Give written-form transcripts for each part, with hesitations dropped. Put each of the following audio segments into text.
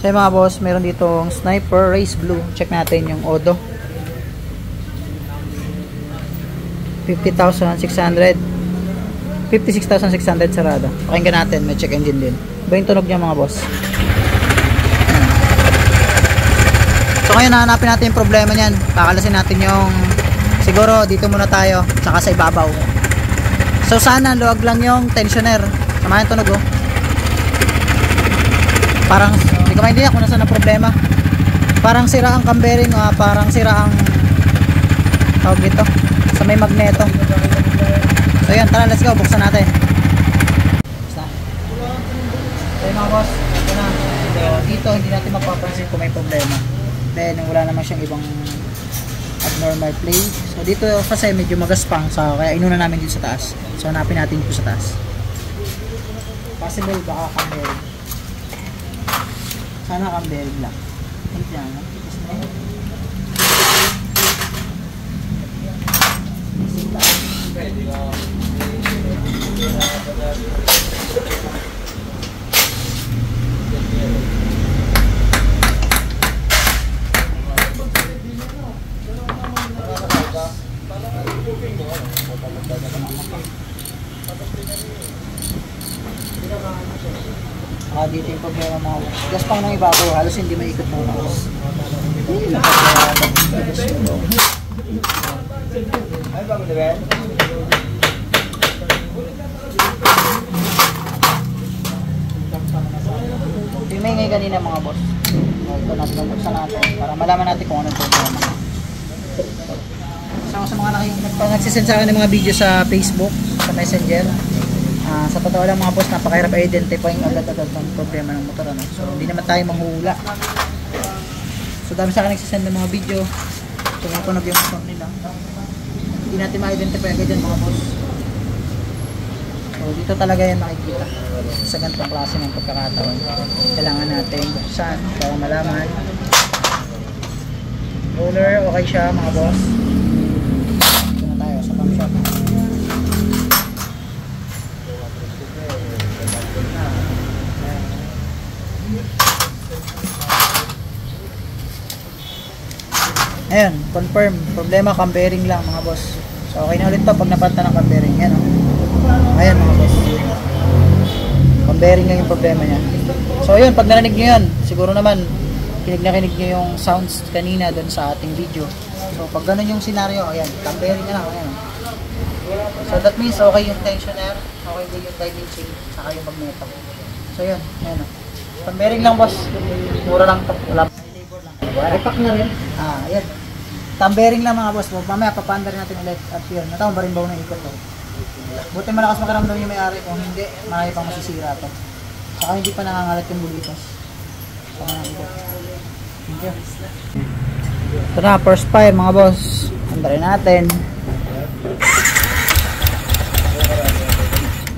So yung mga boss, meron ditong Sniper Race Blue. Check natin yung Odo. 50,600. 56,600 sarado. Pakinggan natin, may check engine din. Iba yung tunog niya mga boss. So ngayon hanapin natin yung problema niyan. Kakalasin natin yung, siguro dito muna tayo, saka sa ibabaw. So sana luwag lang yung tensioner. Samahan tunog oh. Parang hindi ko maintindihan kung nasaan ang problema. Parang sira ang cam bearing, parang sira ang tawag dito sa may magneto. So yan, tara, let's go, buksan natin. Basta. So yun mga boss, ito na. So dito hindi natin mapapansin kung may problema. Then wala naman siyang ibang abnormal play. So dito kasi medyo magaspang, so kaya inuna namin dito sa taas. So hanapin natin dito sa taas. Possible baka cam bearing. Sana cam bearing lang. Hindi lang. Dito yung problema mga gas pang ng ibabaw, halos hindi maikot ng gas. Ay, bago na ba? Tingnan ngayon kanina mga boss. Ito natin buksan natin para malaman natin kung anong problema. Sa mga nagsisend sa akin ng mga video sa Facebook, sa Messenger, sa totoo lang mga boss, napakahirap i-identify yung agad-agad ng problema ng motor. So hindi naman tayo manghuhula. So dami sa akin nagsisend ng mga video. So tunog yung motor nila. Hindi natin ma-identify agad yan mga boss. So dito talaga yan makikita. Sa ganitong klase ng pagkakataon, kailangan natin buksan para malaman. Roller, okay siya mga boss. Ito na tayo sa pump shop. Ayan, confirm. Problema, cam bearing lang mga boss. So okay na ulit to pag napalitan ng cam bearing. Ayan oh. Ayan mga boss. Cam bearing lang yung problema niya. So ayun, pag narinig nyo yan, siguro naman kinig na kinig nyo yung sounds kanina doon sa ating video. So pag ganun yung scenario, ayan, cam bearing na lang. Ayan. So that means okay yung tensioner, okay din yung guiding chain, saka yung magneto. So yun, ayan oh. Cam bearing lang boss. Mura lang to. Wala. Repack na rin. Ayan. Cam bearing lang mga boss. Mamaya papaandar natin ulit at yun. Natawang ba rin ba na ikot to? Buti malakas makaramdam yung may-ari. Kung hindi, marami pang masisira to. Saka hindi pa nangangalat yung bulitos. Saka na ikot. Thank you. Ito na, first fire mga boss. Andarin natin.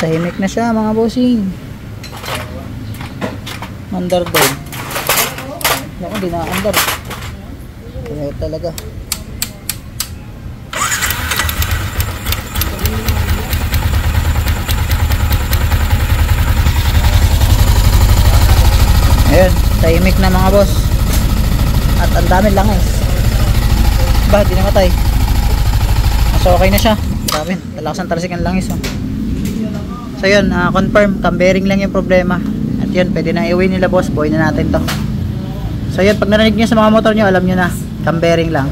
Tahimik na siya mga bossing. Andar doon. Ako, di na-andar. Kaya talaga. Ayun, tahimik na mga boss. At ang dami langis. Ba, di namatay. So okay na siya. Grabe, talakas ang talasik ang langis oh. So yun, confirm, cam bearing lang yung problema. At yun, pwede na i-uwi nila boss. Buhay na natin to. So yun, pag narinig nyo sa mga motor nyo, alam nyo na, cam bearing lang.